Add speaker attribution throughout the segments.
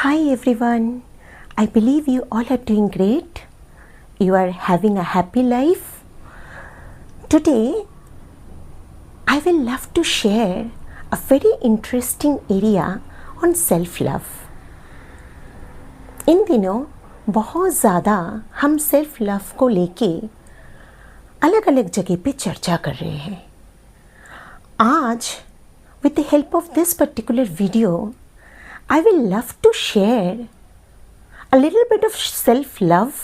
Speaker 1: Hi everyone, I believe you all are doing great. You are having a happy life. Today, I will love to share a very interesting area on self-love. इन दिनों बहुत ज़्यादा हम self love को लेके अलग अलग जगह पे चर्चा कर रहे हैं. आज with the help of this particular video, I will love to share a little bit of self-love.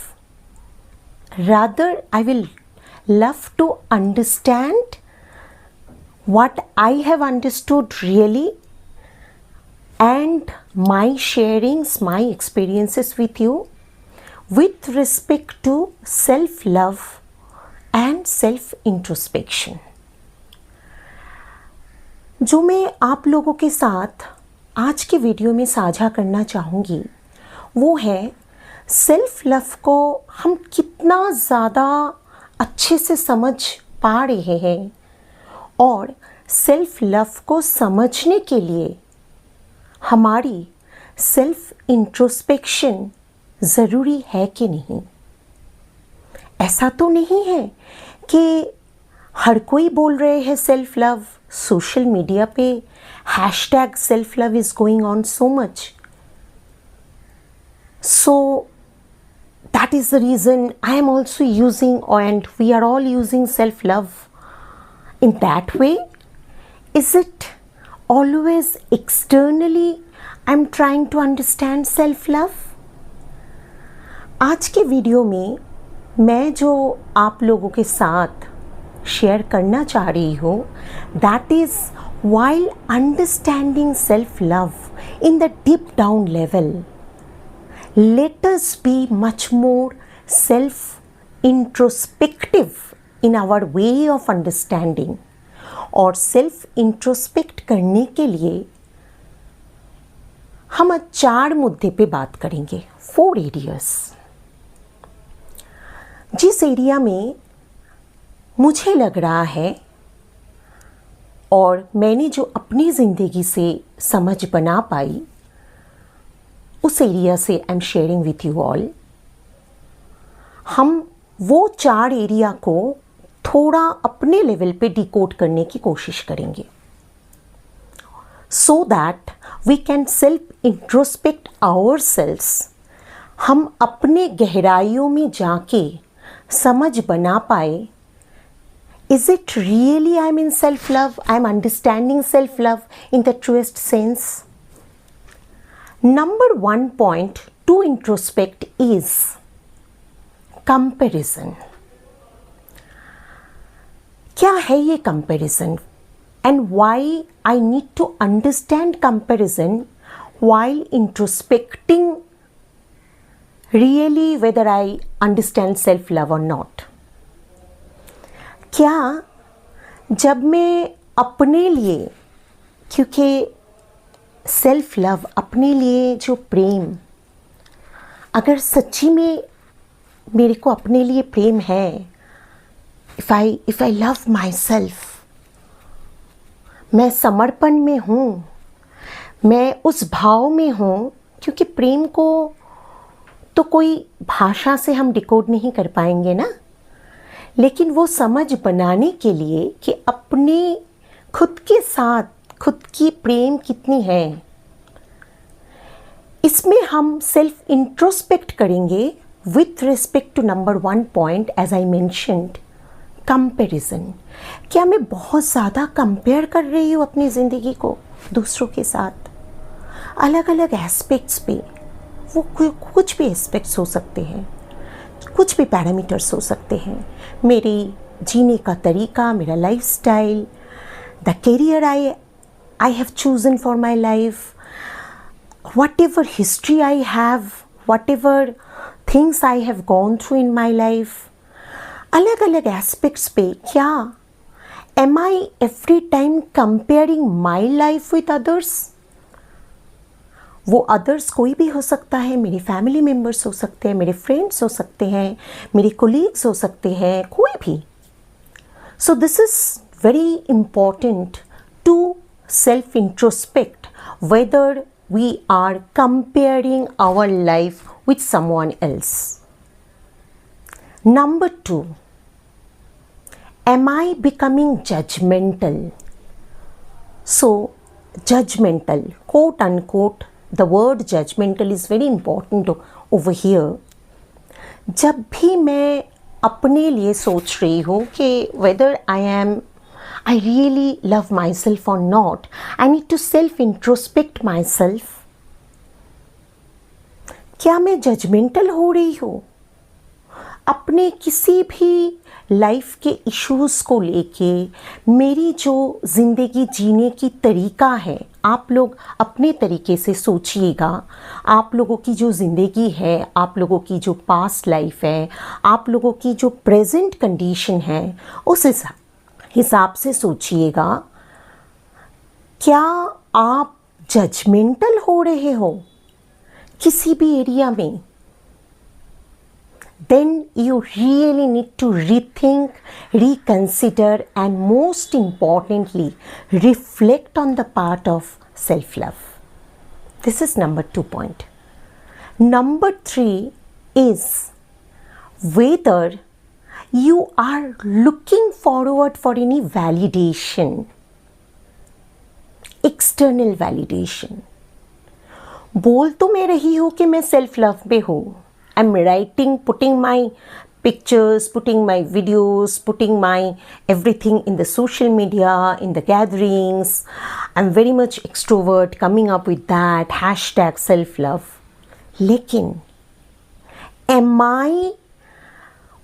Speaker 1: Rather, I will love to understand what I have understood really and my sharings, my experiences with you with respect to self-love and self-introspection. जो मैं आप लोगों के साथ आज के video में साझा करना चाहूँगी वो है सेल्फ लव को हम कितना ज़्यादा अच्छे से समझ पा रहे हैं और सेल्फ लव को समझने के लिए हमारी सेल्फ इंट्रोस्पेक्शन ज़रूरी है कि नहीं. ऐसा तो नहीं है कि हर कोई बोल रहे हैं सेल्फ लव. सोशल मीडिया पे hashtag self love is going on so much. So that is the reason I am also using and we are all using self love in that way. Is it always externally I am trying to understand self love. आज के video में मैं जो आप लोगों के साथ share करना चाह रही हूँ that is while understanding self-love in the deep down level, let us be much more self-introspective in our way of understanding. और self-introspect करने के लिए हम 4 मुद्दे पे बात करेंगे. 4 areas. जिस एरिया में मुझे लग रहा है और मैंने जो अपनी ज़िंदगी से समझ बना पाई उस एरिया से I am sharing with you all. हम वो 4 एरिया को थोड़ा अपने लेवल पे डिकोड करने की कोशिश करेंगे so that we can self introspect ourselves. हम अपने गहराइयों में जाके समझ बना पाए. Is it really I'm in self-love? I'm understanding self-love in the truest sense? Number 1 point to introspect is comparison. क्या है ये comparison? And why I need to understand comparison while introspecting really whether I understand self-love or not? क्या जब मैं अपने लिए, क्योंकि self love अपने लिए जो प्रेम, अगर सच्ची में मेरे को अपने लिए प्रेम है, if I love my self, मैं समर्पण में हूँ, मैं उस भाव में हूँ. क्योंकि प्रेम को तो कोई भाषा से हम डिकोड नहीं कर पाएंगे ना, लेकिन वो समझ बनाने के लिए कि अपने खुद के साथ खुद की प्रेम कितनी है, इसमें हम सेल्फ इंट्रोस्पेक्ट करेंगे with respect to number 1 point as I mentioned, comparison. क्या मैं बहुत ज़्यादा कंपेयर कर रही हूँ अपनी ज़िंदगी को दूसरों के साथ? अलग अलग एस्पेक्ट्स पे, वो कुछ भी एस्पेक्ट्स हो सकते हैं, कुछ भी पैरामीटर्स हो सकते हैं. मेरी जीने का तरीका, मेरा lifestyle, the career I have chosen for my life, whatever history I have, whatever things I have gone through in my life. अलग अलग एस्पेक्ट्स पे क्या am I every time comparing my life with others? वो others कोई भी हो सकता है, मेरे फैमिली मेम्बर्स हो सकते हैं, मेरे फ्रेंड्स हो सकते हैं, मेरे कोलीग्स हो सकते हैं, कोई भी. So this is very important to self introspect whether we are comparing our life with someone else. Number 2, am I becoming judgmental? So, judgmental, quote unquote, the word judgmental is very important over here. जब भी मैं अपने लिए सोच रही हूँ कि whether I really love myself or not, I need to self introspect myself. क्या मैं जजमेंटल हो रही हूँ? अपने किसी भी लाइफ के इश्यूज़ को लेके मेरी जो ज़िंदगी जीने की तरीका है, आप लोग अपने तरीके से सोचिएगा। आप लोगों की जो ज़िंदगी है, आप लोगों की जो पास्ट लाइफ है, आप लोगों की जो प्रेजेंट कंडीशन है, उस हिसाब से सोचिएगा। क्या आप जजमेंटल हो रहे हो किसी भी एरिया में? Then you really need to rethink, reconsider, and most importantly, reflect on the part of self-love. This is number 2 point. Number 3 is whether you are looking forward for any validation, external validation. बोल तो मैं रही हूँ कि मैं self love में हूँ. I'm writing, putting my pictures, putting my videos, putting my everything in the social media, in the gatherings. I'm very much extrovert, coming up with that hashtag self-love. लेकिन am I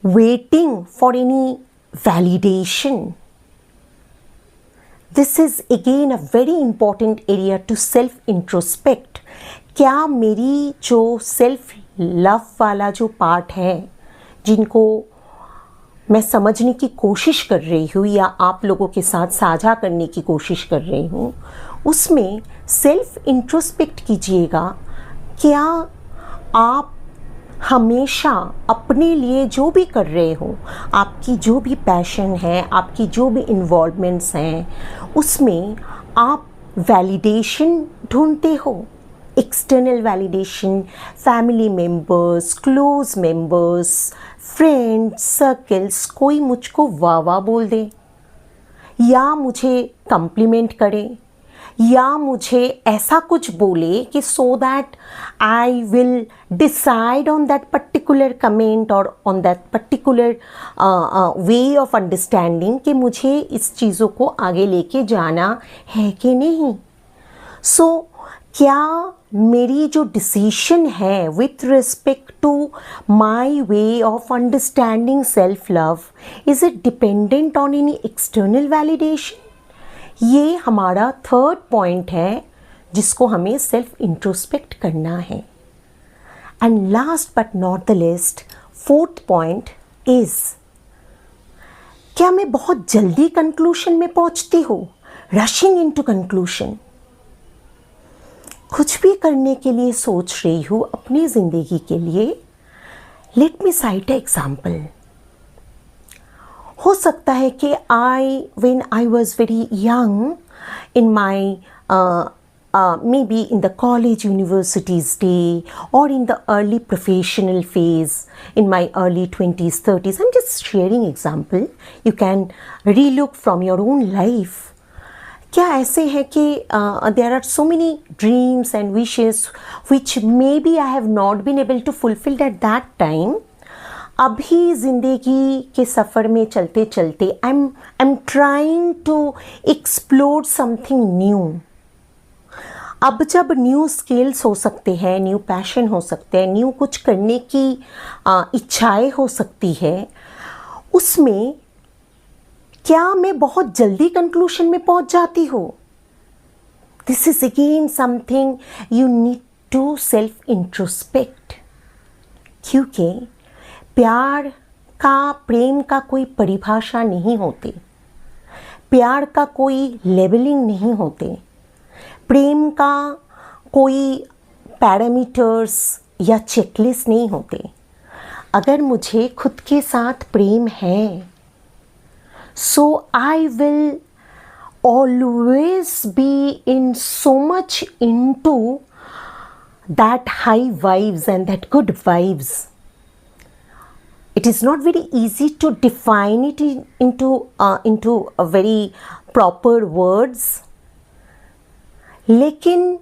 Speaker 1: waiting for any validation? This is again a very important area to self-introspect. क्या मेरी जो self love वाला जो part है, जिनको मैं समझने की कोशिश कर रही हूँ या आप लोगों के साथ साझा करने की कोशिश कर रही हूँ, उसमें सेल्फ इंट्रोस्पेक्ट कीजिएगा। क्या आप हमेशा अपने लिए जो भी कर रहे हो, आपकी जो भी पैशन है, आपकी जो भी इन्वॉल्वमेंट्स हैं, उसमें आप वैलिडेशन ढूंढते हो? External validation, family members, close members, friends, circles, कोई मुझको वाह वाह बोल दे, या मुझे कम्प्लीमेंट करे, या मुझे ऐसा कुछ बोले कि so that I will decide on that particular comment और on that particular way of understanding कि मुझे इस चीज़ों को आगे लेके जाना है कि नहीं। सो क्या मेरी जो डिसीशन है with respect to my way of understanding self love, is it dependent on any external validation? ये हमारा 3rd पॉइंट है जिसको हमें सेल्फ इंट्रोस्पेक्ट करना है। And last but not the list, 4th point is, क्या मैं बहुत जल्दी कंक्लूशन में पहुंचती हूँ, रशिंग इनटू कंक्लूशन? कुछ भी करने के लिए सोच रही हूँ अपनी ज़िंदगी के लिए। Let me site a example. हो सकता है कि when I was very young, in my maybe in the college universities day or in the early professional phase, in my early 20s, 30s, I'm just sharing example. You can relook from your own life. क्या ऐसे है कि there are so many dreams and wishes which maybe I have not been able to fulfill at that time. अभी ज़िंदगी के सफ़र में चलते चलते I'm trying to explore something new. अब जब न्यू स्किल्स हो सकते हैं, न्यू पैशन हो सकते हैं, न्यू कुछ करने की इच्छाएं हो सकती है, उसमें क्या मैं बहुत जल्दी कंक्लूशन में पहुंच जाती हूँ? This is again something you need to self introspect, क्योंकि प्रेम का कोई परिभाषा नहीं होती, प्यार का कोई लेबलिंग नहीं होते, प्रेम का कोई पैरामीटर्स या चेकलिस्ट नहीं होते। अगर मुझे खुद के साथ प्रेम है, so I will always be in so much into that high vibes and that good vibes. It is not very easy to define it into a very proper words, लेकिन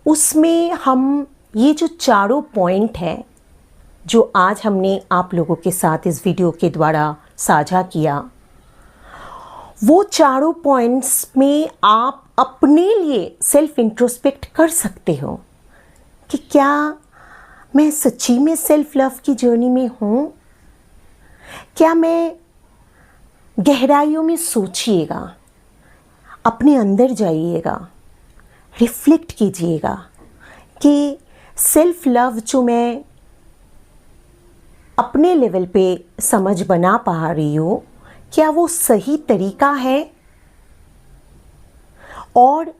Speaker 1: उसमें हम ये जो चारों पॉइंट हैं जो आज हमने आप लोगों के साथ इस वीडियो के द्वारा साझा किया, वो चारों पॉइंट्स में आप अपने लिए सेल्फ इंट्रोस्पेक्ट कर सकते हो कि क्या मैं सच्ची में सेल्फ लव की जर्नी में हूँ। क्या मैं गहराइयों में सोचिएगा, अपने अंदर जाइएगा, रिफ्लेक्ट कीजिएगा कि सेल्फ लव जो मैं अपने लेवल पे समझ बना पा रही हूँ, क्या वो सही तरीका है। और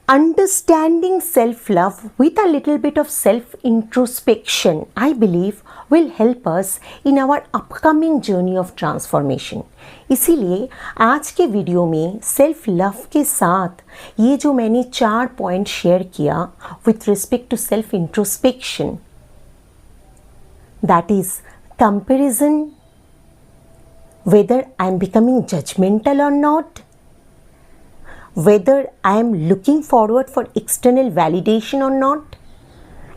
Speaker 1: understanding self-love with a little bit of self-introspection, I believe, will help us in our upcoming journey of transformation. इसीलिए आज के वीडियो में सेल्फ लव के साथ ये जो मैंने 4 पॉइंट शेयर किया with respect to self-introspection, that is comparison, whether I am becoming judgmental or not, whether I am looking forward for external validation or not,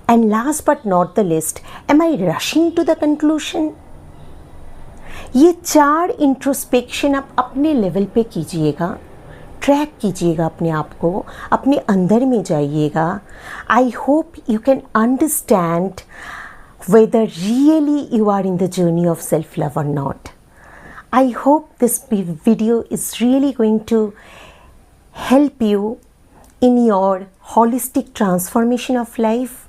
Speaker 1: and last but not the least, am I rushing to the conclusion? ये 4 introspection आप अपने level पे कीजिएगा, track कीजिएगा अपने आप को, अपने अंदर में जाइएगा. I hope you can understand whether really you are in the journey of self-love or not. I hope this video is really going to help you in your holistic transformation of life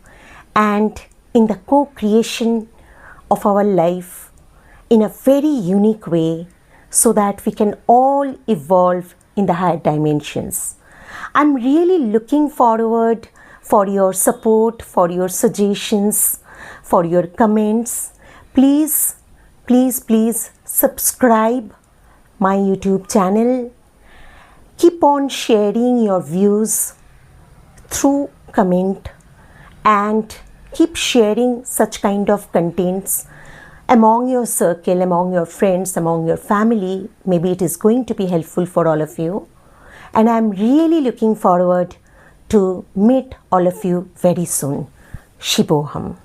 Speaker 1: and in the co-creation of our life in a very unique way so that we can all evolve in the higher dimensions. I'm really looking forward for your support, for your suggestions, for your comments. Please subscribe my YouTube channel. Keep on sharing your views through comment and keep sharing such kind of contents among your circle, among your friends, among your family. Maybe it is going to be helpful for all of you. And I'm really looking forward to meet all of you very soon. Shiboham.